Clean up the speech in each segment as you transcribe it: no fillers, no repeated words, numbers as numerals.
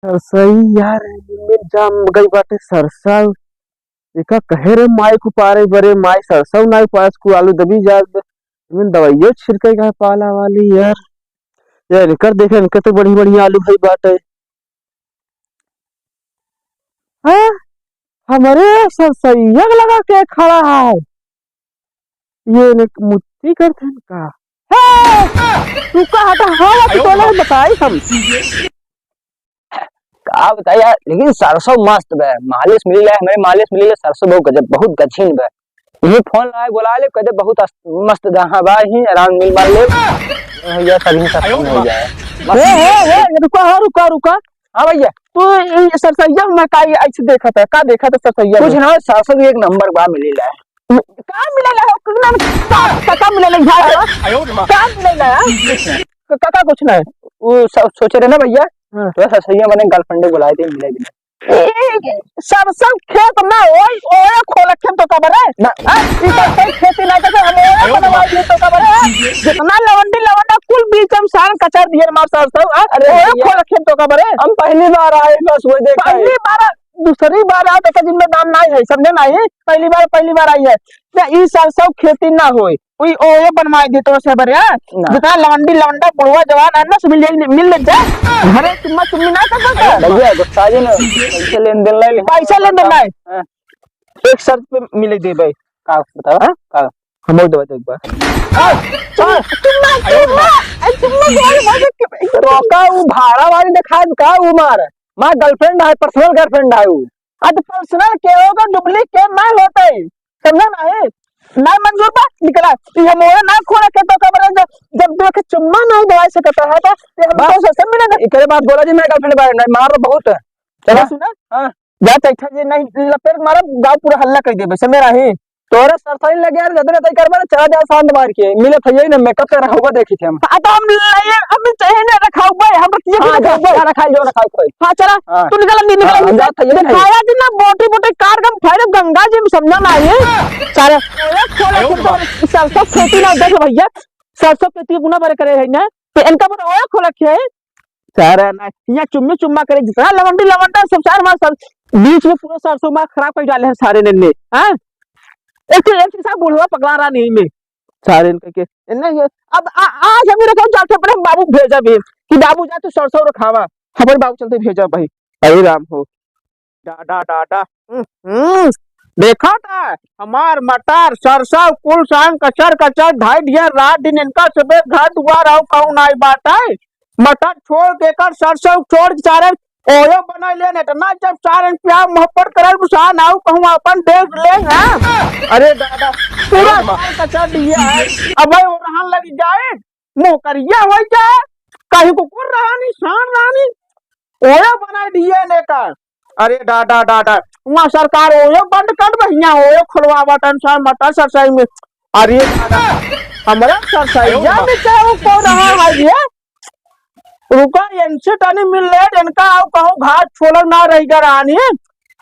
सही यार में जाम गई बाटे सरसा एका कहे रे माई को पारे बरे माई सरसा नाई पास को आलू दबी जा में दवाइयो छिड़के का पाला वाली यार इनकर देखे इनके तो बड़ी बड़ी आलू भाई बाटे। हाँ हमारे सरसैया लगा के खड़ा है ये ने मुट्ठी करते हैं का तू का हटा हाँ तू तो बताई हम का बताया यार, लेकिन सरसों मस्त बे। मालिश मिली है हमें, मालिश मिली है सरसों बहुत गजब बहुत गछीन बे। ये फोन लाए बोला ले कहते बहुत मस्त जहां बा ही आराम मिल मार ले भैया सभी सब हो जाए। ए रुका रुका। हां भैया तू ये सरसैया में का ऐसे देखा था का देखा था सरसैया कुछ ना सरसों भी एक नंबर बा मिली है का मिलेला हो का मिलेला का मिलेला का कुछ नहीं वो सोचे रहे ना भैया तो सरसैया मैंने गर्लफ्रेंड बुलाए थे मिले भी सरसों खेत में ओए ओए खोल खेत तो कबर है ना ई तो सही खेती ना कर हम बनवा दिए तो कबर है जितना लवंडा कुल बीच हम साल कचर दिए मार सरसों अरे ओए खोल खेत तो कबर है हम पहली बार आए बस वो देखा पहली बार दूसरी बार आ तो जिम्मेदार नहीं है समझे नहीं पहली बार आई है ना ई सरसों खेती ना होई कोई ओए बनवाई दे तो से बरे जितना लवंडा बुढ़वा जवान है ना सब मिल ले जा घरे चुम्मी ना कर सकता भैया गुस्सा जी ना पैसा लेन देन नहीं एक शर्त पे मिले दे भाई का बताओ हां का हम दवा दे एक बार चुम्मा रोका वो भाड़ा वाली दिखा का वो मार गर्लफ्रेंड है पर्सनल गर्लफ्रेंड है वो आज पर्सनल के होगा डुप्लीकेट ना होता है समझा नहीं ना मंजूर बा निकला ये मोए ना खोला के तो खबर है जब देख चुम्मा नहीं दवा सकता है तो हम तो से मिलेगा एकरे बात बोला जी मैं गर्लफ्रेंड बारे नहीं मार बहुत चला सुना हां जा बैठा जे नहीं लपेट मारा गांव पूरा हल्ला कर दे बस मेरा ही तोरे सरसाई लगे यार जदने तय करबा चला जा शांत मार के मिले थई ना मेकअप कर होगा देखी थे हम तो हम ये अब चाहे ना रखाऊ भाई हम ये रखा जो रखा कोई हां चला तू निकल जा थई ना खाया दिन ना बोटी कार गम फाइर गंगा जी में समझा ना ये सारे खोले तो सरसों खेती ना देख भैया सरसों खेती गुना बारे करे है ना तो इनका पर ओए खोल रखे है सारा ना यहाँ चुम्मा करे जितना लवंडा सब चार मार सब बीच में पूरा सरसों में खराब कर डाले हैं सारे ने हां एक साहब बुढ़वा पगला रहा नहीं में सारे इनके नहीं अब आज हम रखो जाते पर हम बाबू भेजा भी कि बाबू जा तू सरसों रखावा हमारे बाबू चलते भेजा भाई अरे राम हो डाडा देखा था हमार मटर सरसों कुल शाम कचर ढाई दिया रात दिन इनका सुबह घर दुआ रहा कहूँ नहीं बात है मटर छोड़ के कर सरसों छोड़ चारे ओयो बना ले ने ना जब चार प्यार मोहब्बत करल बुसान आऊ कहूं अपन देख ले हां अरे दादा पूरा कचर दिया है अब भाई रहन लग जाए मुंह करिया हो जाए कहीं को कर रहा नहीं शान रानी ओयो बना दिए ने का अरे दादा वहां सरकार ओयो बंद कर भैया ओयो खुलवावा टेंशन मटर सरसाई में अरे दादा हमरा सरसाईया में क्या को रहा है ये रुका इनसे टानी मिल ले इनका आओ कहूँ घाट छोड़ ना रहेगा रानी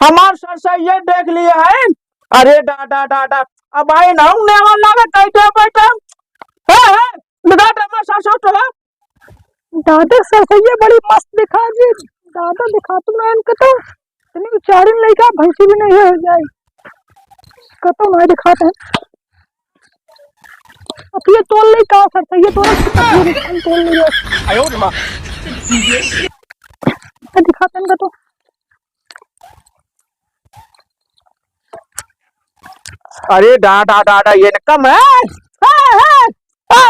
हमार सरसैया देख लिए है अरे डाडा अब आए ना ने लगा कैसे बैठा है दादा हमार सरसों तो है दादा सरसैया बड़ी मस्त दिखा जी दादा दिखा तुम ना इनका तो इतनी बेचारी लड़का भैंसी भी नहीं हो जाए कतो ना दिखाते हैं अब ये तोल नहीं कहा सरसैया तोल नहीं आयो मां दिखाते हैं तो अरे डाडा ये कम है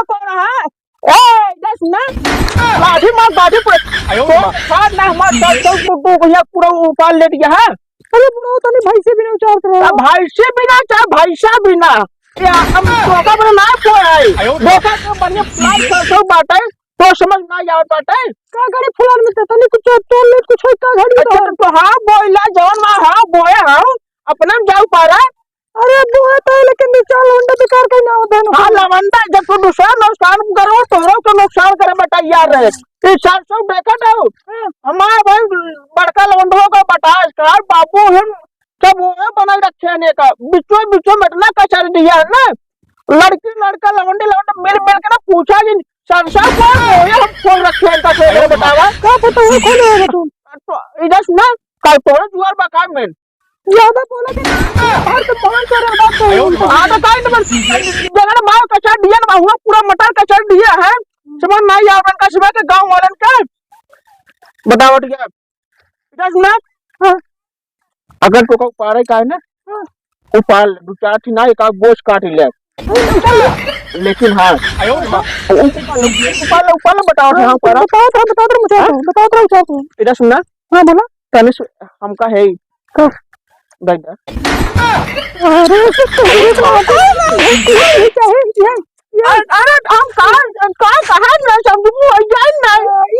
कौन है ए दस ना बाजी पूरा ना हमार तो भैया पूरा ऊपर लेट गया है अरे पूरा तो नहीं भाई से भी नहीं उचारते रहे भाई से बिना चाहे भैंसा बिना या हम टोका बना ना कोई देखा तो बढ़िया प्लान सरसों बाटे तो समझ ना आवे पाटे का गाड़ी फुलान में तनी कुछ तोल ले कुछ का गाड़ी तो हां बोइला जवन मा हां बोए हां अपना जाऊ पारा अरे बोए तो लेकिन बेचारा लवंडा बेकार कहीं ना होता है हां लवंडा जब तू दूसरा नुकसान करो तोरो को नुकसान करे बता यार रहे ये सरसों देखत है हमारा भाई बड़का लवंडो का बटास कर बाबू हम सब वो बना रखे ने का बिचो मटना कचर दिया है ना लड़की लड़का लवंडा मिल के ना पूछा जी सरसों को हम खोल रखे हैं बतावा क्या पता है खोल रहे हो तुम इधर सुना कल तोड़े जुआर बका में ज्यादा बोला कि बाहर से पवन कर रहा तो हां तो काई नंबर जगह मार कचड़ दिया ना हुआ पूरा मटर कचड़ दिया है समझ ना यार बन का सुबह के गांव वालन का बताओ क्या इधर सुना हाँ। अगर तो का उपाड़े का है ना उपाड़ ले दो चार थी ना एक आध बोझ काट ले लेकिन हाँ ऊपर बताओ हाँ बताओ इधर सुनना हाँ बोला तने हमका है अरे हम कहाँ ना समझू जान ना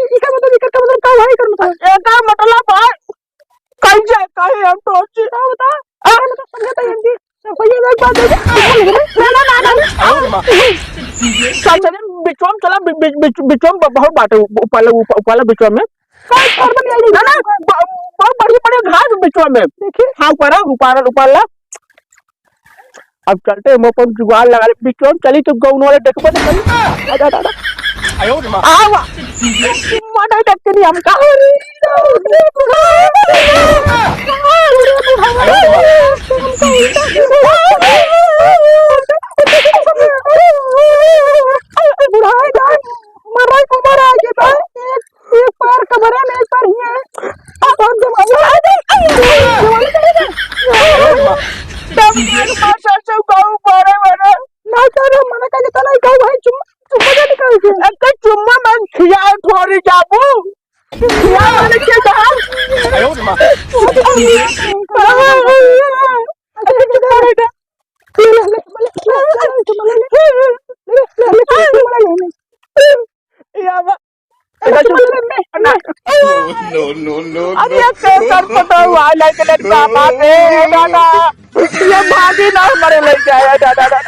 इका मतलब का भाई कर मतलब कहीं जाए कहीं हम तो बता हम तो समझे तो हिंदी कोई एक बात है ना चल बिचम चला बिचम बहुत बात है ऊपर बिचम में ना ना बहुत बड़ी घास बिचम में देखिए हाँ ऊपर अब चलते हम अपन जुगाड़ लगा ले बिचम चली तो गौन वाले देखबो तो चली आवा माना देखते नहीं हम कहां बुढ़ाई जान मराई को मरा के था एक पार कमरा में एक पार ही है अब हम जमाने आ गए जमाने चले गए तब माशा से गाँव पारे वाला ना करे मना का के तलाई गाँव भाई चुम्मा जा निकाल के अक्का चुम्मा मन खिया थोड़ी जाबू खिया वाले के कहा आयो मां no. अब ये कर पता हुआ लाइक लड़का बाप रे दादा ये भागी ना मरे ले जाए दादा